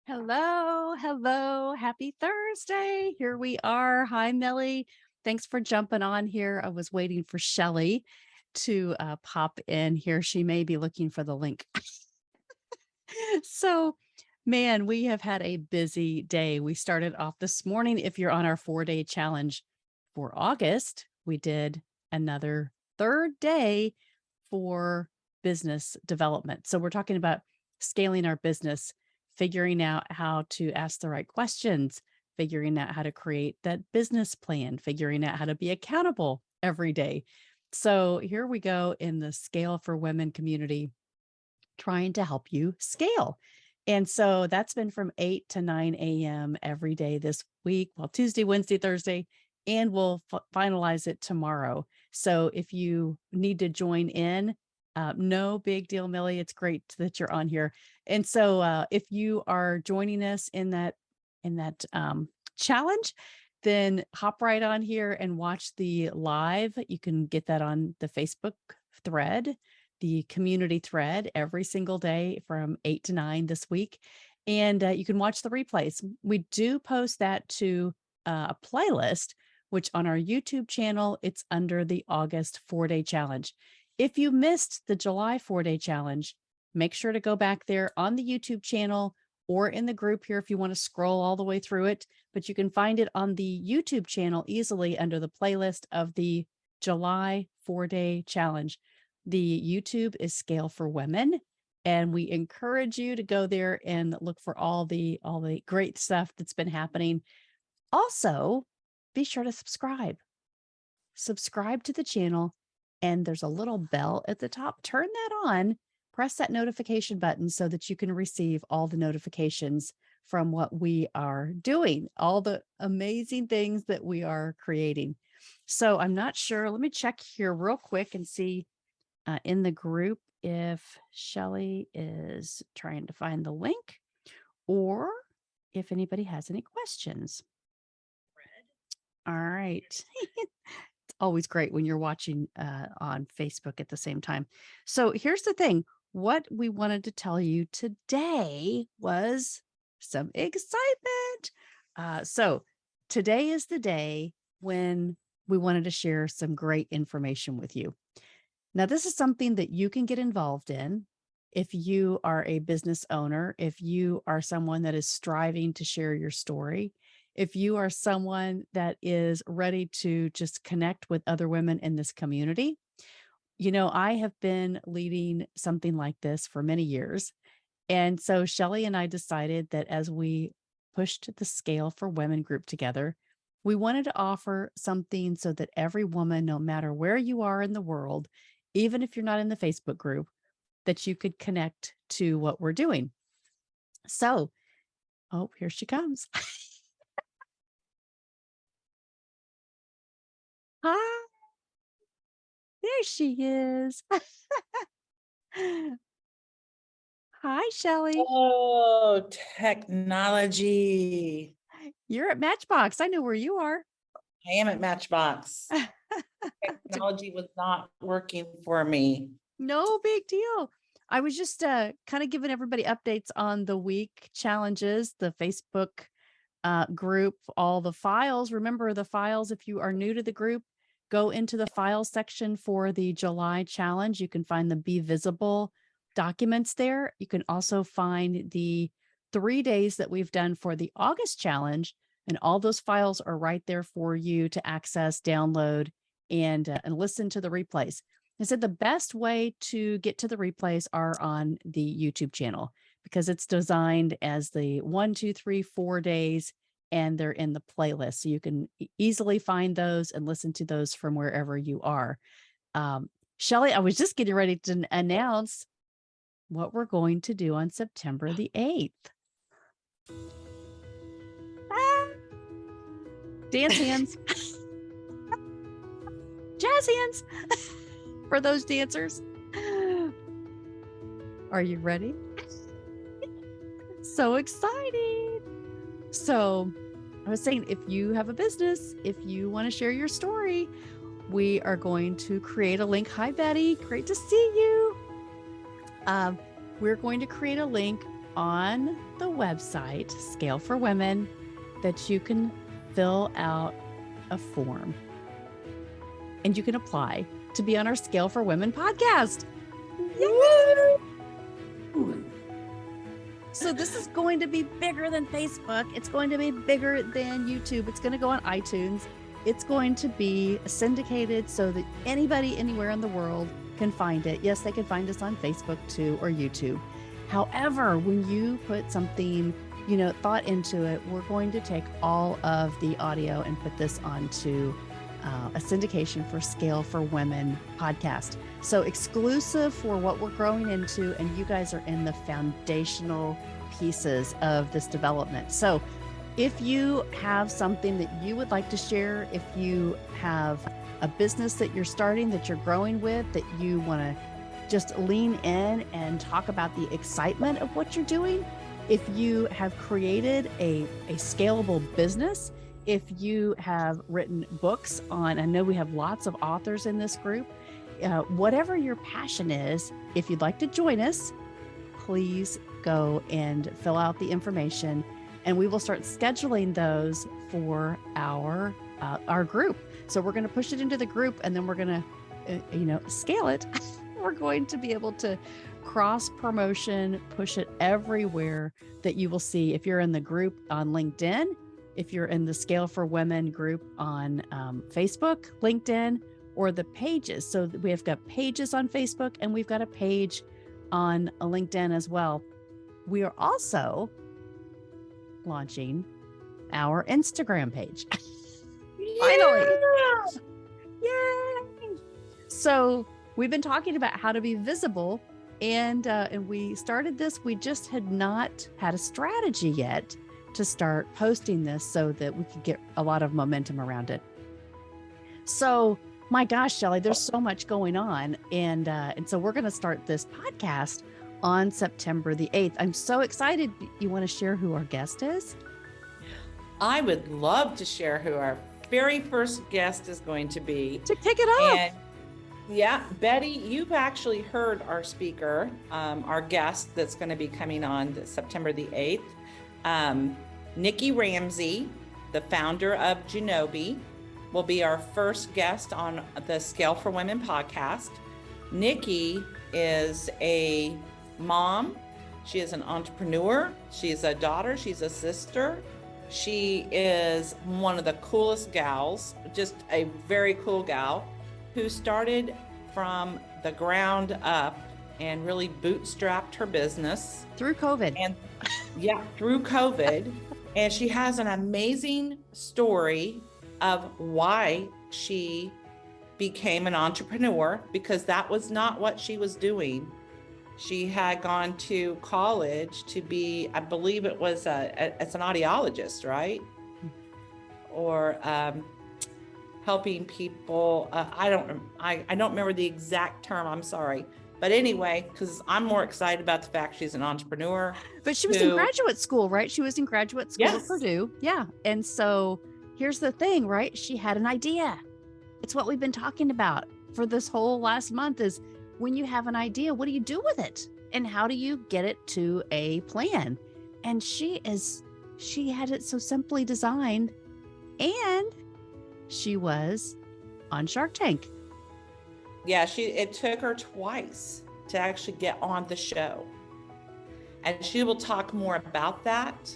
Hello, hello. Happy Thursday. Here we are. Hi, Millie. Thanks for jumping on here. I was waiting for Shelly to pop in here. She may be looking for the link. So, man, we have had a busy day. We started off this morning. If you're on our 4-day challenge for August, we did another third day for business development. So, we're talking about scaling our business, figuring out how to ask the right questions, figuring out how to create that business plan, figuring out how to be accountable every day. So, here we go in the Scale for Women community trying to help you scale. And so that's been from 8 to 9 a.m. every day this week, well, Tuesday, Wednesday, Thursday, and we'll finalize it tomorrow. So if you need to join in, no big deal, Millie. It's great that you're on here. And so if you are joining us in that challenge, then hop right on here and watch the live. You can get that on the Facebook thread, the community thread every single day from 8 to 9 this week. And you can watch the replays. We do post that to a playlist, which on our YouTube channel, it's under the August 4-day challenge. If you missed the July 4-day challenge, make sure to go back there on the YouTube channel or in the group here if you want to scroll all the way through it. But you can find it on the YouTube channel easily under the playlist of the July 4-day challenge. The YouTube is Scale for Women, and we encourage you to go there and look for all the great stuff that's been happening. Also, be sure to subscribe. Subscribe to the channel, and there's a little bell at the top. Turn that on, press that notification button so that you can receive all the notifications from what we are doing, all the amazing things that we are creating. So I'm not sure. Let me check here real quick and see in the group if Shelly is trying to find the link or if anybody has any questions. All right. It's always great when you're watching on Facebook at the same time. So here's the thing. What we wanted to tell you today was some excitement. So today is the day when we wanted to share some great information with you. Now, this is something that you can get involved in if you are a business owner, if you are someone that is striving to share your story, if you are someone that is ready to just connect with other women in this community. You know, I have been leading something like this for many years. And so Shelly and I decided that as we pushed the Scale for Women group together, we wanted to offer something so that every woman, no matter where you are in the world, even if you're not in the Facebook group, that you could connect to what we're doing. So, oh, here she comes. Hi, there she is. Hi, Shelly. Oh, technology. You're at Matchbox. I know where you are. I am at Matchbox. Technology was not working for me. No big deal. I was just kind of giving everybody updates on the week challenges, the Facebook group, all the files. Remember the files, if you are new to the group, go into the files section for the July challenge. You can find the Be Visible documents there. You can also find the 3 days that we've done for the August challenge. And all those files are right there for you to access, download, and listen to the replays. I said the best way to get to the replays are on the YouTube channel because it's designed as the 1, 2, 3, 4 days, and they're in the playlist. So you can easily find those and listen to those from wherever you are. Shelly, I was just getting ready to announce what we're going to do on September the 8th. Dance hands. Jazz hands for those dancers. Are you ready? So exciting. So I was saying, if you have a business, if you want to share your story, we are going to create a link. Hi, Betty. Great to see you. We're going to create a link on the website, Scale for Women, that you can fill out a form and you can apply to be on our Scale for Women podcast. Yay! So this is going to be bigger than Facebook. It's going to be bigger than YouTube. It's going to go on iTunes. It's going to be syndicated so that anybody anywhere in the world can find it. Yes, they can find us on Facebook too, or YouTube. However, when you put something, thought into it, we're going to take all of the audio and put this onto a syndication for Scale for Women podcast. So exclusive for what we're growing into, and you guys are in the foundational pieces of this development. So if you have something that you would like to share, if you have a business that you're starting, that you're growing with, that you want to just lean in and talk about the excitement of what you're doing, if you have created a scalable business, if you have written books on, I know we have lots of authors in this group, whatever your passion is, if you'd like to join us, please go and fill out the information, and we will start scheduling those for our group. So we're going to push it into the group, and then we're going to, scale it. We're going to be able to cross promotion, push it everywhere that you will see. If you're in the group on LinkedIn, if you're in the Scale for Women group on Facebook, LinkedIn, or the pages. So we have got pages on Facebook, and we've got a page on LinkedIn as well. We are also launching our Instagram page. Finally. Yay! So we've been talking about how to be visible, and we started this. We just had not had a strategy yet to start posting this so that we could get a lot of momentum around it. So my gosh, Shelley, there's so much going on. And so we're going to start this podcast on September the 8th. I'm so excited. You want to share who our guest is? I would love to share who our very first guest is going to be. To kick it off. And yeah, Betty, you've actually heard our speaker, our guest that's going to be coming on September the 8th. Nikki Ramsey, the founder of Genobi, will be our first guest on the Scale for Women podcast. Nikki is a mom. She is an entrepreneur. She's a daughter. She's a sister. She is one of the coolest gals, just a very cool gal who started from the ground up and really bootstrapped her business. Through COVID. And through COVID. And she has an amazing story of why she became an entrepreneur, because that was not what she was doing. She had gone to college to be, I believe it was as an audiologist, right? Or helping people. I don't remember the exact term. I'm sorry. But anyway, because I'm more excited about the fact she's an entrepreneur. But she was in graduate school, right? She was in graduate school at Purdue. Yeah. And so here's the thing, right? She had an idea. It's what we've been talking about for this whole last month is when you have an idea, what do you do with it? And how do you get it to a plan? And she had it so simply designed, and she was on Shark Tank. Yeah, it took her twice to actually get on the show. And she will talk more about that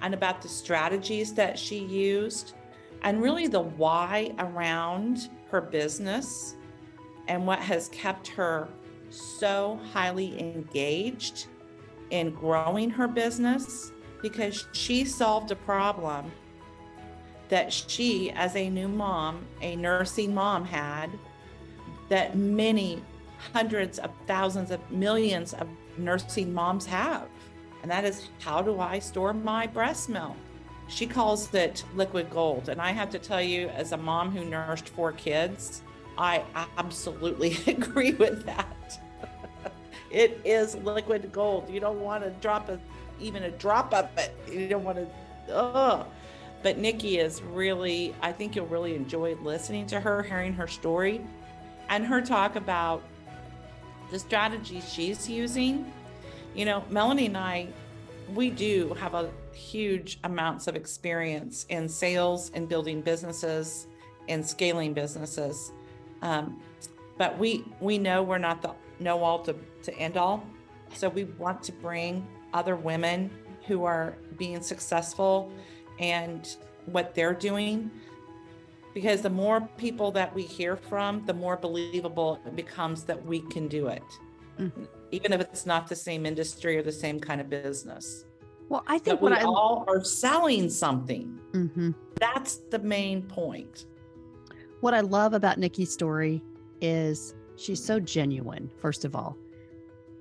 and about the strategies that she used and really the why around her business and what has kept her so highly engaged in growing her business, because she solved a problem that she, as a new mom, a nursing mom, had, that many hundreds of thousands of millions of nursing moms have. And that is, how do I store my breast milk? She calls it liquid gold. And I have to tell you, as a mom who nursed 4 kids, I absolutely agree with that. It is liquid gold. You don't want to drop even a drop of it. You don't want to, But Nikki is really, I think you'll really enjoy listening to her, hearing her story, and her talk about the strategies she's using. You know, Melanie and I we do have a huge amounts of experience in sales and building businesses and scaling businesses. But we know we're not the know all to end all. So we want to bring other women who are being successful and what they're doing, because the more people that we hear from, the more believable it becomes that we can do it. Mm-hmm. Even if it's not the same industry or the same kind of business. Well, I think we all are selling something. Mm-hmm. That's the main point. What I love about Nikki's story is she's so genuine, first of all.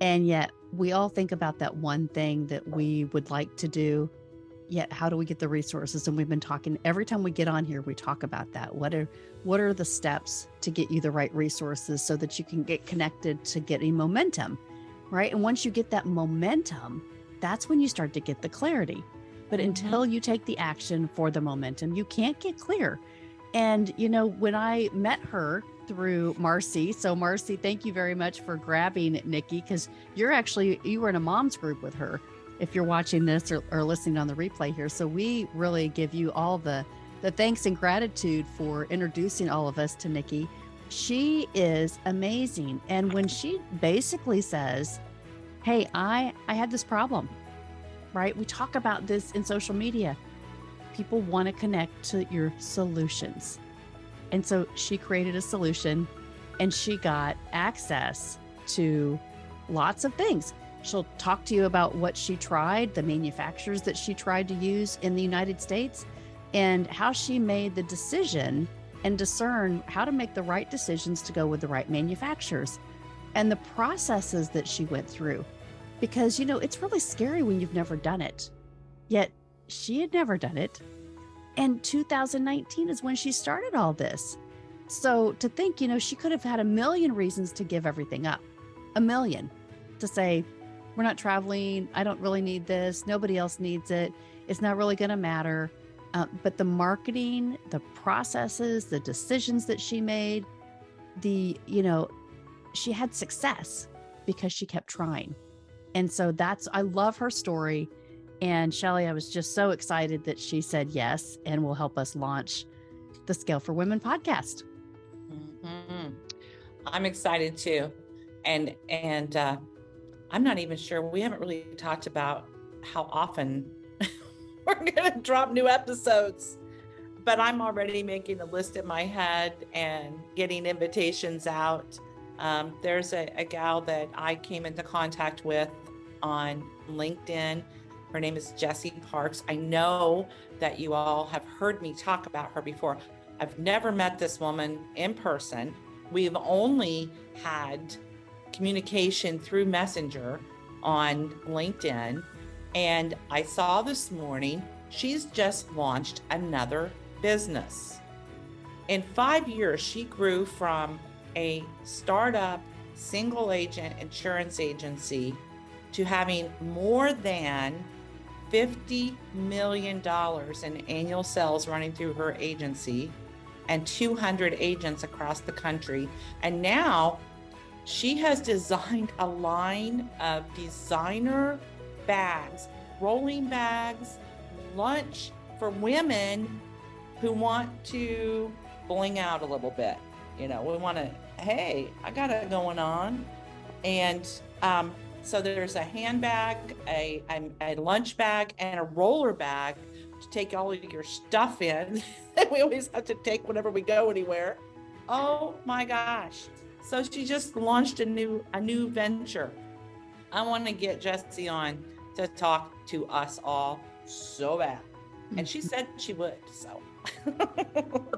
And yet we all think about that one thing that we would like to do. Yet how do we get the resources? And we've been talking, every time we get on here, we talk about that. What are the steps to get you the right resources so that you can get connected to getting momentum, right? And once you get that momentum, that's when you start to get the clarity. But until you take the action for the momentum, you can't get clear. And, when I met her through Marcy, so Marcy, thank you very much for grabbing Nikki, because you were in a mom's group with her, if you're watching this or listening on the replay here. So we really give you all the thanks and gratitude for introducing all of us to Nikki. She is amazing. And when she basically says, hey, I had this problem, right? We talk about this in social media. People want to connect to your solutions. And so she created a solution and she got access to lots of things. She'll talk to you about what she tried, the manufacturers that she tried to use in the United States, and how she made the decision and discern how to make the right decisions to go with the right manufacturers, and the processes that she went through. Because, it's really scary when you've never done it. Yet she had never done it. And 2019 is when she started all this. So to think, she could have had a million reasons to give everything up. A million. To say, we're not traveling. I don't really need this. Nobody else needs it. It's not really going to matter. But the marketing, the processes, the decisions that she made, she had success because she kept trying. And so I love her story. And Shelly, I was just so excited that she said yes and will help us launch the Scale for Women podcast. Mm-hmm. I'm excited too. And I'm not even sure, we haven't really talked about how often we're going to drop new episodes, but I'm already making a list in my head and getting invitations out. There's a gal that I came into contact with on LinkedIn. Her name is Jessie Parks. I know that you all have heard me talk about her before. I've never met this woman in person. We've only had communication through Messenger on LinkedIn. And I saw this morning, she's just launched another business. In 5 years, she grew from a startup single agent insurance agency to having more than $50 million in annual sales running through her agency and 200 agents across the country. And now she has designed a line of designer bags, rolling bags, lunch for women who want to bling out a little bit. We want to, hey, I got it going on. And so there's a handbag, a lunch bag, and a roller bag to take all of your stuff in. We always have to take whenever we go anywhere. Oh my gosh. So she just launched a new venture. I want to get Jessie on to talk to us all so bad. And she said she would, so.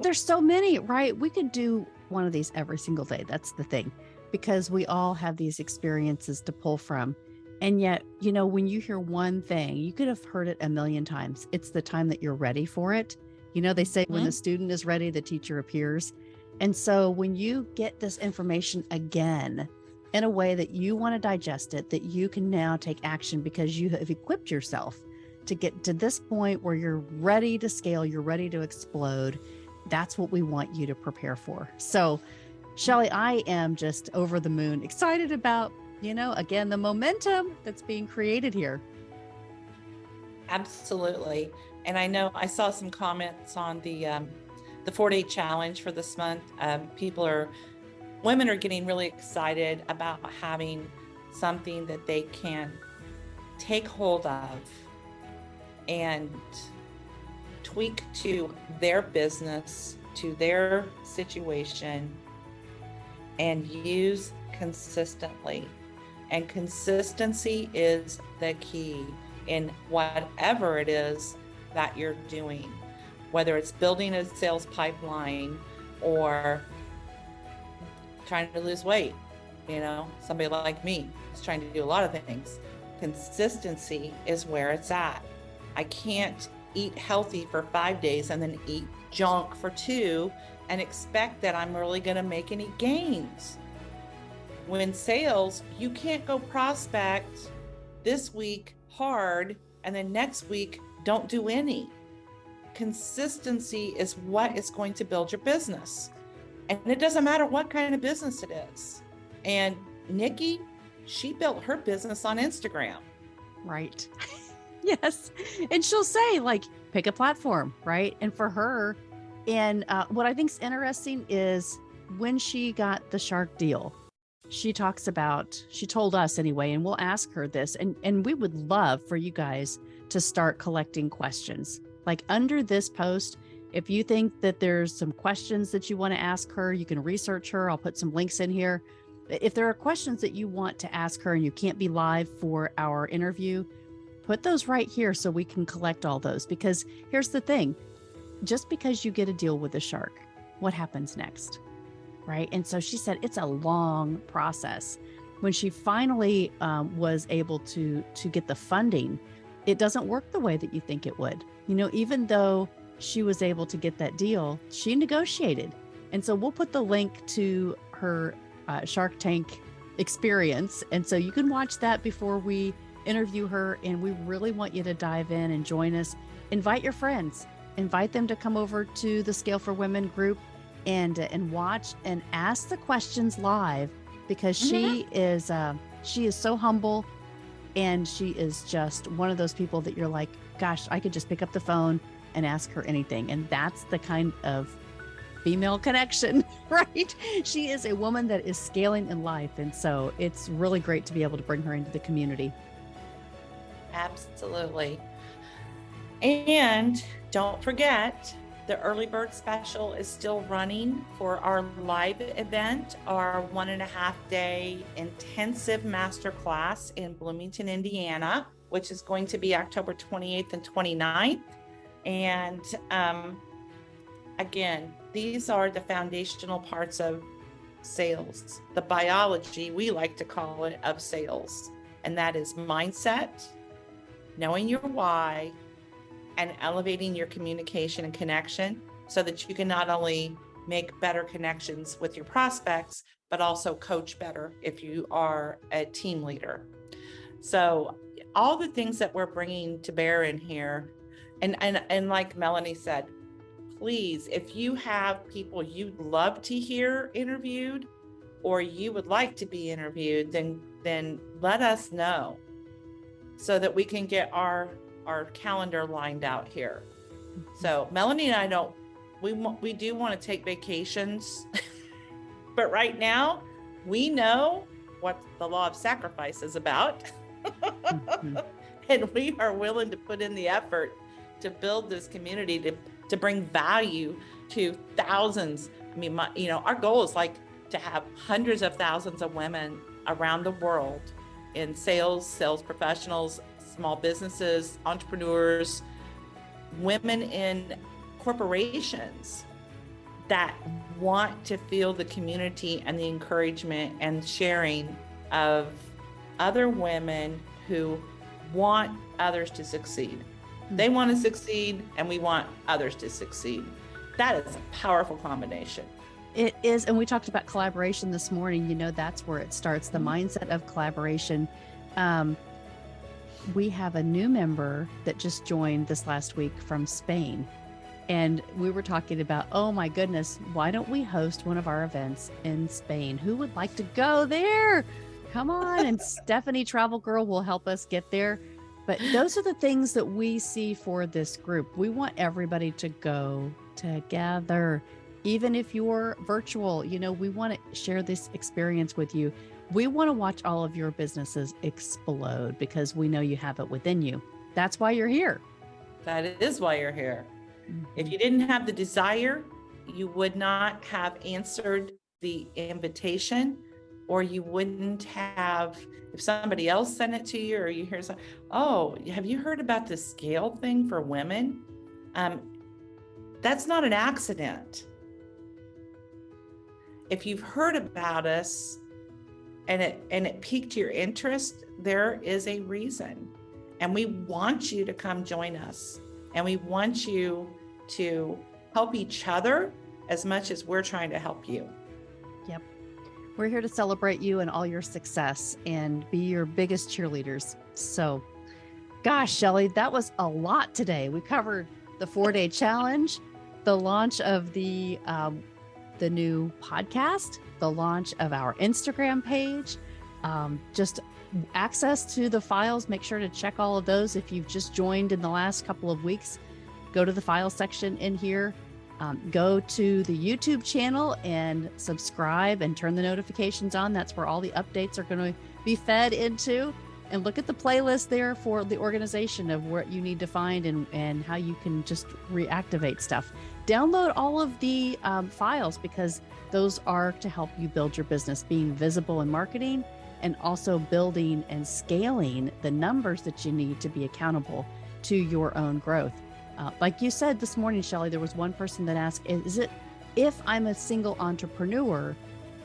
There's so many, right? We could do one of these every single day. That's the thing, because we all have these experiences to pull from. And yet, when you hear one thing, you could have heard it a million times. It's the time that you're ready for it. They say when the student is ready, the teacher appears. And so when you get this information again in a way that you want to digest it, that you can now take action because you have equipped yourself to get to this point where you're ready to scale, you're ready to explode. That's what we want you to prepare for. So, Shelly, I am just over the moon, excited about, again, the momentum that's being created here. Absolutely. And I know I saw some comments on the 4-day challenge for this month. Women are getting really excited about having something that they can take hold of and tweak to their business, to their situation, and use consistently. And consistency is the key in whatever it is that you're doing, whether it's building a sales pipeline or trying to lose weight. Somebody like me is trying to do a lot of things. Consistency is where it's at. I can't eat healthy for 5 days and then eat junk for 2 and expect that I'm really going to make any gains. When sales, you can't go prospect this week hard and then next week don't do any. Consistency is what is going to build your business. And it doesn't matter what kind of business it is. And Nikki, she built her business on Instagram. Right. Yes. And she'll say, like, pick a platform, right? And for her, and what I think is interesting is when she got the shark deal, she told us anyway, and we'll ask her this, and we would love for you guys to start collecting questions. Like under this post, if you think that there's some questions that you want to ask her, you can research her. I'll put some links in here. If there are questions that you want to ask her and you can't be live for our interview, put those right here so we can collect all those. Because here's the thing, just because you get a deal with a shark, what happens next? Right. And so she said it's a long process. When she finally was able to get the funding, it doesn't work the way that you think it would. Even though she was able to get that deal, she negotiated. And so we'll put the link to her Shark Tank experience. And so you can watch that before we interview her. And we really want you to dive in and join us. Invite your friends, invite them to come over to the Scale for Women group and watch and ask the questions live, because she is so humble, and she is just one of those people that you're like, gosh, I could just pick up the phone and ask her anything. And that's the kind of female connection, right? She is a woman that is scaling in life. And so it's really great to be able to bring her into the community. Absolutely. And don't forget, the early bird special is still running for our live event, our 1.5-day intensive masterclass in Bloomington, Indiana, which is going to be October 28th and 29th. And again, these are the foundational parts of sales, the biology, we like to call it, of sales. And that is mindset, knowing your why, and elevating your communication and connection so that you can not only make better connections with your prospects, but also coach better if you are a team leader. So all the things that we're bringing to bear in here, and like Melanie said, please, if you have people you'd love to hear interviewed or you would like to be interviewed, then let us know so that we can get our calendar lined out here. So Melanie and I we do want to take vacations, but right now we know what the law of sacrifice is about. And we are willing to put in the effort to build this community, to bring value to thousands. I mean, our goal is like to have hundreds of thousands of women around the world in sales professionals, small businesses, entrepreneurs, women in corporations that want to feel the community and the encouragement and sharing of other women who want others to succeed. They want to succeed, and we want others to succeed. That is a powerful combination. It is. And we talked about collaboration this morning. That's where it starts, the mindset of collaboration. We have a new member that just joined this last week from Spain. And we were talking about, oh my goodness, why don't we host one of our events in Spain? Who would like to go there? Come on. And Stephanie Travel Girl will help us get there. But those are the things that we see for this group. We want everybody to go together. Even if you're virtual, we want to share this experience with you. We want to watch all of your businesses explode because we know you have it within you. That's why you're here. That is why you're here. If Mhm. you didn't have the desire, you would not have answered the invitation, or you wouldn't have, if somebody else sent it to you, or you hear something, oh, have you heard about the scale thing for women? That's not an accident. If you've heard about us and it piqued your interest, there is a reason. And we want you to come join us. And we want you to help each other as much as we're trying to help you. Yep. We're here to celebrate you and all your success and be your biggest cheerleaders. So, gosh, Shelly, that was a lot today. We covered the 4-day challenge, the launch of the new podcast, the launch of our Instagram page, just access to the files. Make sure to check all of those. If you've just joined in the last couple of weeks, go to the file section in here. Go to the YouTube channel and subscribe and turn the notifications on. That's where all the updates are going to be fed into. And look at the playlist there for the organization of what you need to find and how you can just reactivate stuff. Download all of the files because those are to help you build your business, being visible in marketing and also building and scaling the numbers that you need to be accountable to your own growth. Like you said this morning, Shelly, there was one person that asked, is it, if I'm a single entrepreneur,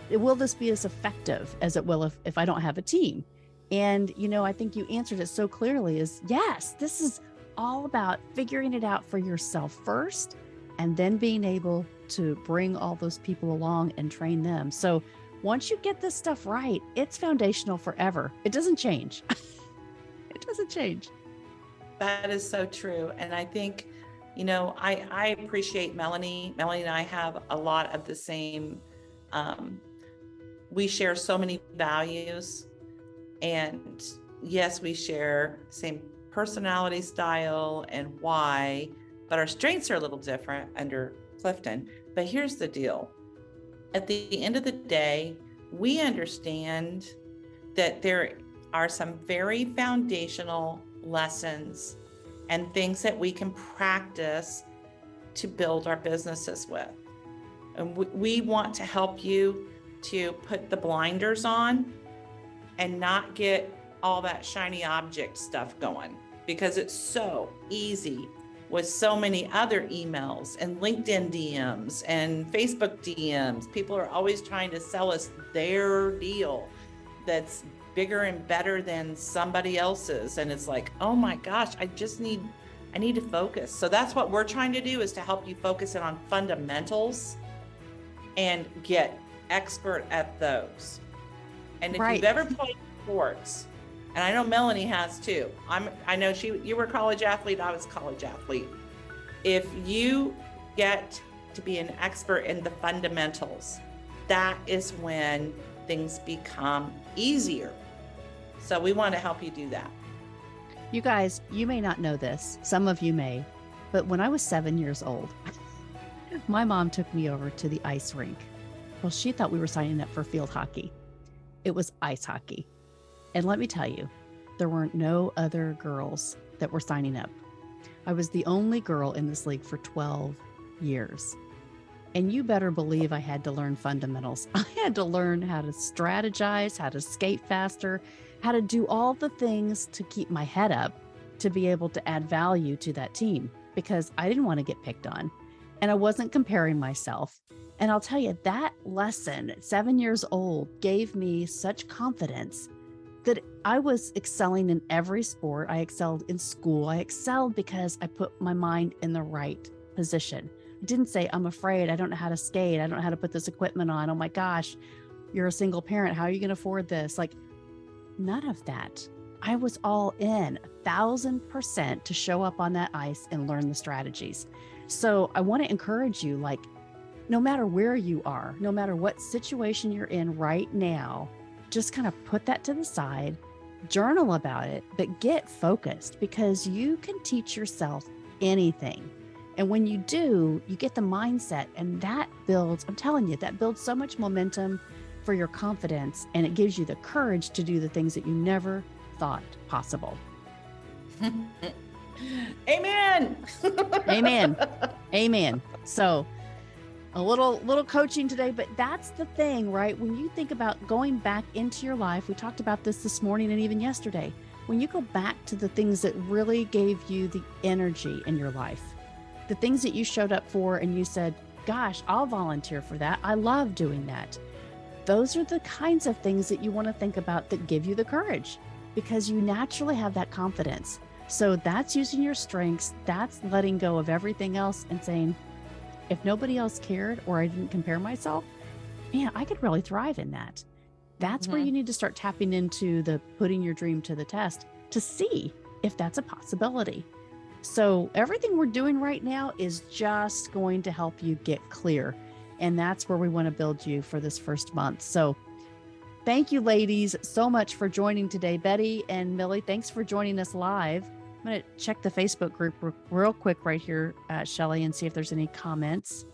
will this be as effective as it will if I don't have a team? And, I think you answered it so clearly is yes, this is all about figuring it out for yourself first, and then being able to bring all those people along and train them. So once you get this stuff right, it's foundational forever. It doesn't change. It doesn't change. That is so true. And I think, I appreciate Melanie. Melanie and I have a lot of the same, we share so many values. And yes, we share the same personality style and why, but our strengths are a little different under Clifton. But here's the deal. At the end of the day, we understand that there are some very foundational lessons and things that we can practice to build our businesses with. And we want to help you to put the blinders on and not get all that shiny object stuff going, because it's so easy with so many other emails and LinkedIn DMs and Facebook DMs. People are always trying to sell us their deal that's bigger and better than somebody else's. And it's like, oh my gosh, I need to focus. So that's what we're trying to do, is to help you focus in on fundamentals and get expert at those. And if you've ever played sports, and I know Melanie has too. I know you were a college athlete, I was a college athlete. If you get to be an expert in the fundamentals, that is when things become easier. So we want to help you do that. You guys, you may not know this. Some of you may, but when I was 7 years old, my mom took me over to the ice rink. Well, she thought we were signing up for field hockey. It was ice hockey. And let me tell you, there weren't no other girls that were signing up. I was the only girl in this league for 12 years. And you better believe I had to learn fundamentals. I had to learn how to strategize, how to skate faster, how to do all the things to keep my head up to be able to add value to that team, because I didn't want to get picked on and I wasn't comparing myself. And I'll tell you, that lesson at 7 years old gave me such confidence that I was excelling in every sport. I excelled in school. I excelled because I put my mind in the right position. I didn't say, I'm afraid, I don't know how to skate, I don't know how to put this equipment on. Oh my gosh, you're a single parent, how are you going to afford this? Like, none of that. I was all in 1,000% to show up on that ice and learn the strategies. So I want to encourage you, like, no matter where you are, no matter what situation you're in right now, just kind of put that to the side journal about it, but get focused, because you can teach yourself anything. And when you do, you get the mindset, and that builds, I'm telling you, that builds so much momentum for your confidence, and it gives you the courage to do the things that you never thought possible. Amen. Amen. Amen. So a little coaching today, but that's the thing, right? When you think about going back into your life, we talked about this morning and even yesterday, when you go back to the things that really gave you the energy in your life, the things that you showed up for and you said, gosh, I'll volunteer for that. I love doing that. Those are the kinds of things that you want to think about that give you the courage, because you naturally have that confidence. So that's using your strengths. That's letting go of everything else and saying, if nobody else cared or I didn't compare myself, man, I could really thrive in that. That's where you need to start tapping into the putting your dream to the test to see if that's a possibility. So everything we're doing right now is just going to help you get clear. And that's where we want to build you for this first month. So thank you, ladies, so much for joining today. Betty and Millie, thanks for joining us live. I'm going to check the Facebook group real quick right here, Shelly, and see if there's any comments.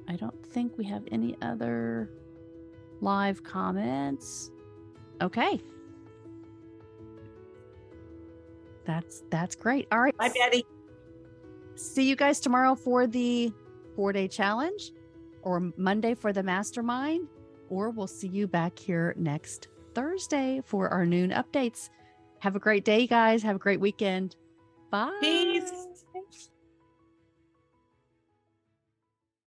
I don't think we have any other live comments. Okay. That's great. All right. Bye, Betty. See you guys tomorrow for the 4-day challenge, or Monday for the mastermind, or we'll see you back here next Thursday for our noon updates. Have a great day, guys. Have a great weekend. Bye. Peace.